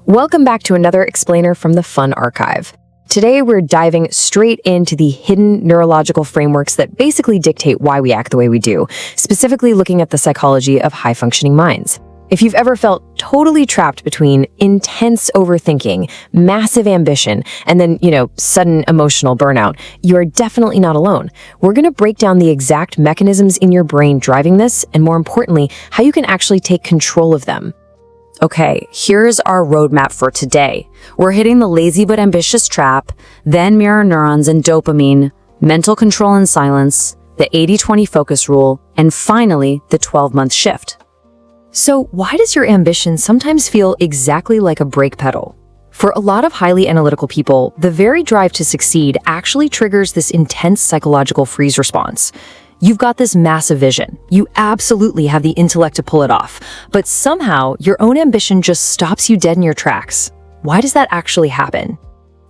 Welcome back to another explainer from the Fun Archive. Today we're diving straight into the hidden neurological frameworks that basically dictate why we act the way we do, specifically looking at the psychology of high-functioning minds. If you've ever felt totally trapped between intense overthinking, massive ambition, and then, sudden emotional burnout, you're definitely not alone. We're going to break down the exact mechanisms in your brain driving this, and more importantly, how you can actually take control of them. Okay, here's our roadmap for today. We're hitting the lazy but ambitious trap, then mirror neurons and dopamine, mental control and silence, the 80-20 focus rule, and finally, the 12-month shift. So why does your ambition sometimes feel exactly like a brake pedal? For a lot of highly analytical people, the very drive to succeed actually triggers this intense psychological freeze response. You've got this massive vision. You absolutely have the intellect to pull it off, but somehow your own ambition just stops you dead in your tracks. Why does that actually happen?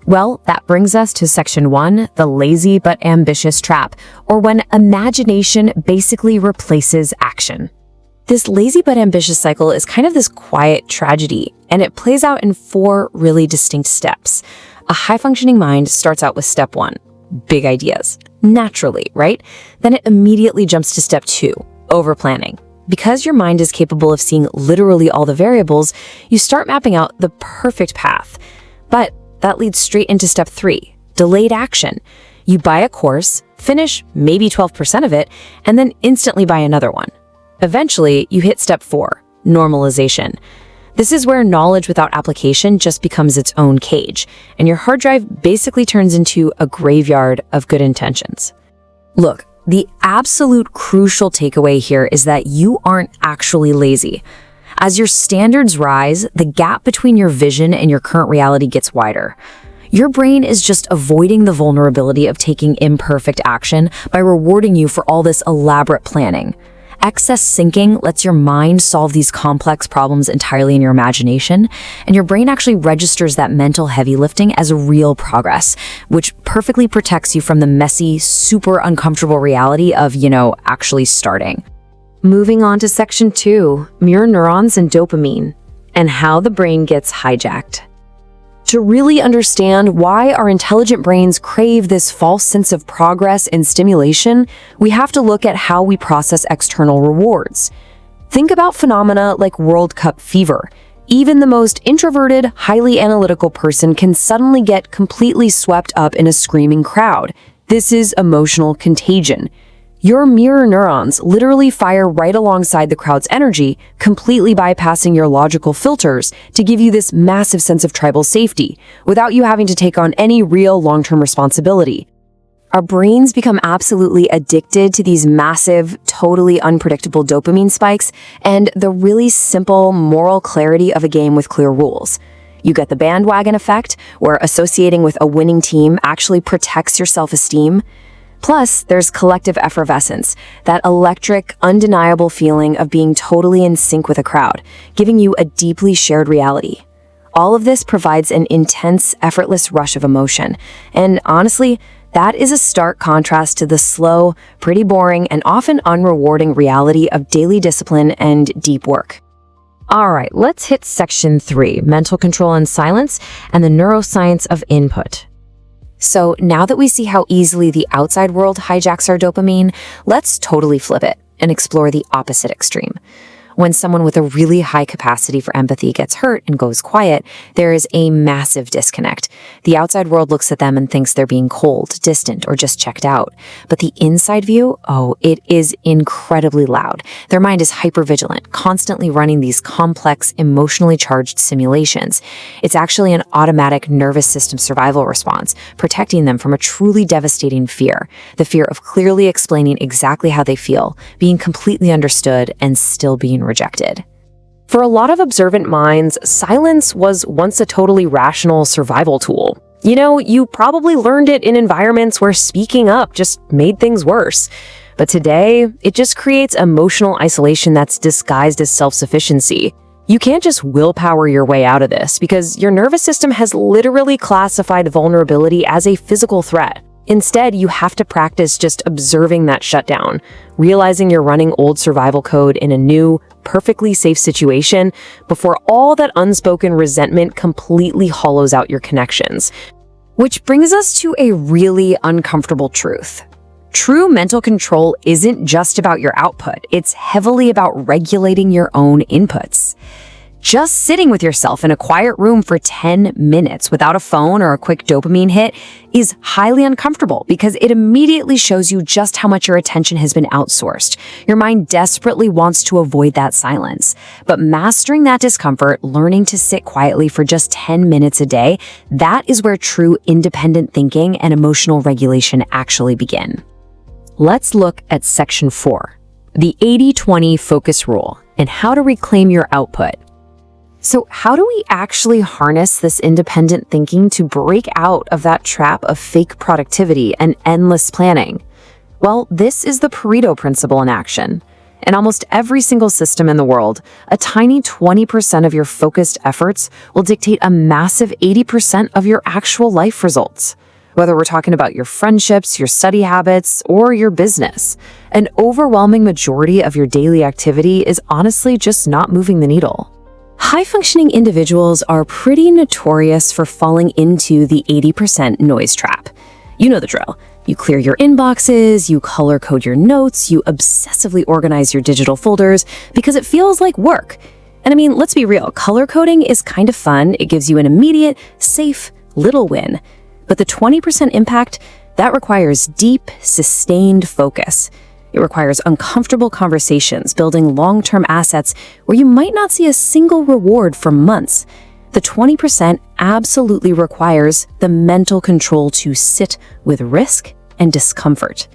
Well, that brings us to section 1, the lazy but ambitious trap, or when imagination basically replaces action. This lazy but ambitious cycle is kind of this quiet tragedy, and it plays out in 4 really distinct steps. A high-functioning mind starts out with step 1, big ideas. Naturally, right? Then it immediately jumps to step 2, overplanning. Because your mind is capable of seeing literally all the variables, you start mapping out the perfect path. But that leads straight into step 3, delayed action. You buy a course, finish maybe 12% of it, and then instantly buy another one. Eventually, you hit step 4, normalization. This is where knowledge without application just becomes its own cage, and your hard drive basically turns into a graveyard of good intentions. Look, the absolute crucial takeaway here is that you aren't actually lazy. As your standards rise, the gap between your vision and your current reality gets wider. Your brain is just avoiding the vulnerability of taking imperfect action by rewarding you for all this elaborate planning. Excess syncing lets your mind solve these complex problems entirely in your imagination, and your brain actually registers that mental heavy lifting as real progress, which perfectly protects you from the messy, super uncomfortable reality of, actually starting. Moving on to section 2, mirror neurons and dopamine, and how the brain gets hijacked. To really understand why our intelligent brains crave this false sense of progress and stimulation, we have to look at how we process external rewards. Think about phenomena like World Cup fever. Even the most introverted, highly analytical person can suddenly get completely swept up in a screaming crowd. This is emotional contagion. Your mirror neurons literally fire right alongside the crowd's energy, completely bypassing your logical filters to give you this massive sense of tribal safety, without you having to take on any real long-term responsibility. Our brains become absolutely addicted to these massive, totally unpredictable dopamine spikes and the really simple moral clarity of a game with clear rules. You get the bandwagon effect, where associating with a winning team actually protects your self-esteem. Plus, there's collective effervescence, that electric, undeniable feeling of being totally in sync with a crowd, giving you a deeply shared reality. All of this provides an intense, effortless rush of emotion. And honestly, that is a stark contrast to the slow, pretty boring, and often unrewarding reality of daily discipline and deep work. All right, let's hit section 3, mental control and silence, and the neuroscience of input. So now that we see how easily the outside world hijacks our dopamine, let's totally flip it and explore the opposite extreme. When someone with a really high capacity for empathy gets hurt and goes quiet, there is a massive disconnect. The outside world looks at them and thinks they're being cold, distant, or just checked out. But the inside view, it is incredibly loud. Their mind is hypervigilant, constantly running these complex, emotionally charged simulations. It's actually an automatic nervous system survival response, protecting them from a truly devastating fear, the fear of clearly explaining exactly how they feel, being completely understood, and still being rejected. For a lot of observant minds, silence was once a totally rational survival tool. You probably learned it in environments where speaking up just made things worse. But today, it just creates emotional isolation that's disguised as self-sufficiency. You can't just willpower your way out of this because your nervous system has literally classified vulnerability as a physical threat. Instead, you have to practice just observing that shutdown, realizing you're running old survival code in a new, perfectly safe situation before all that unspoken resentment completely hollows out your connections. Which brings us to a really uncomfortable truth. True mental control isn't just about your output, it's heavily about regulating your own inputs. Just sitting with yourself in a quiet room for 10 minutes without a phone or a quick dopamine hit is highly uncomfortable because it immediately shows you just how much your attention has been outsourced. Your mind desperately wants to avoid that silence. But mastering that discomfort, learning to sit quietly for just 10 minutes a day, that is where true independent thinking and emotional regulation actually begin. Let's look at Section 4, the 80-20 focus rule, and how to reclaim your output. So how do we actually harness this independent thinking to break out of that trap of fake productivity and endless planning? Well, this is the Pareto principle in action. In almost every single system in the world, a tiny 20% of your focused efforts will dictate a massive 80% of your actual life results. Whether we're talking about your friendships, your study habits, or your business, an overwhelming majority of your daily activity is honestly just not moving the needle. High-functioning individuals are pretty notorious for falling into the 80% noise trap. You know the drill. You clear your inboxes, you color-code your notes, you obsessively organize your digital folders because it feels like work. And I mean, let's be real, color coding is kind of fun. It gives you an immediate, safe, little win. But the 20% impact, that requires deep, sustained focus. It requires uncomfortable conversations, building long-term assets where you might not see a single reward for months. The 20% absolutely requires the mental control to sit with risk and discomfort.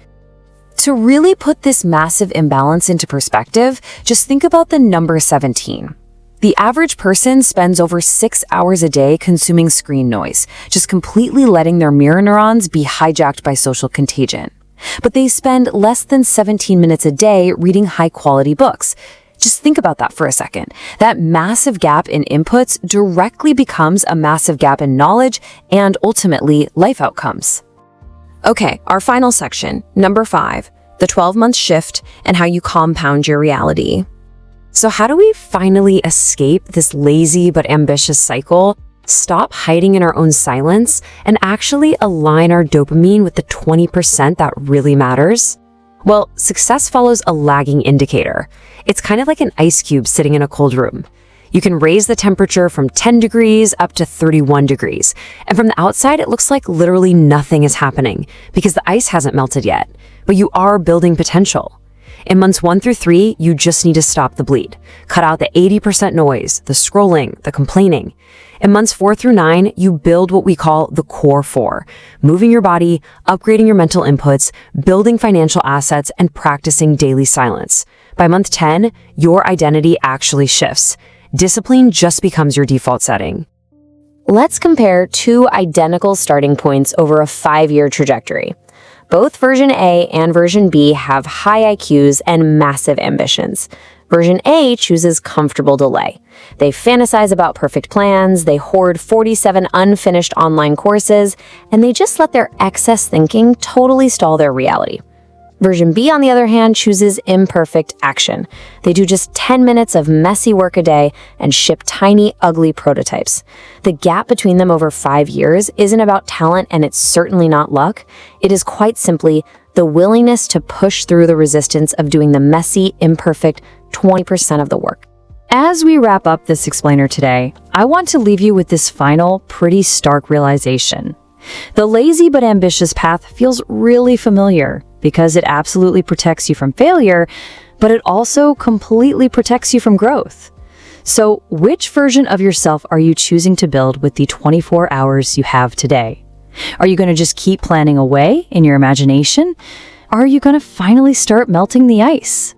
To really put this massive imbalance into perspective, just think about the number 17. The average person spends over 6 hours a day consuming screen noise, just completely letting their mirror neurons be hijacked by social contagion. But they spend less than 17 minutes a day reading high-quality books. Just think about that for a second. That massive gap in inputs directly becomes a massive gap in knowledge and ultimately life outcomes. Okay, our final section, number 5, the 12-month shift and how you compound your reality. So how do we finally escape this lazy but ambitious cycle, stop hiding in our own silence, and actually align our dopamine with the 20% that really matters? Well, success follows a lagging indicator. It's kind of like an ice cube sitting in a cold room. You can raise the temperature from 10 degrees up to 31 degrees. And from the outside, it looks like literally nothing is happening because the ice hasn't melted yet, but you are building potential. In months 1 through 3, you just need to stop the bleed. Cut out the 80% noise, the scrolling, the complaining. In months 4 through 9, you build what we call the core 4, moving your body, upgrading your mental inputs, building financial assets, and practicing daily silence. By month 10, your identity actually shifts. Discipline just becomes your default setting. Let's compare 2 identical starting points over a 5-year trajectory. Both version A and version B have high IQs and massive ambitions. Version A chooses comfortable delay. They fantasize about perfect plans, they hoard 47 unfinished online courses, and they just let their excess thinking totally stall their reality. Version B, on the other hand, chooses imperfect action. They do just 10 minutes of messy work a day and ship tiny, ugly prototypes. The gap between them over 5 years isn't about talent, and it's certainly not luck. It is quite simply the willingness to push through the resistance of doing the messy, imperfect 20% of the work. As we wrap up this explainer today, I want to leave you with this final, pretty stark realization. The lazy but ambitious path feels really familiar because it absolutely protects you from failure, but it also completely protects you from growth. So, which version of yourself are you choosing to build with the 24 hours you have today? Are you going to just keep planning away in your imagination? Or are you going to finally start melting the ice?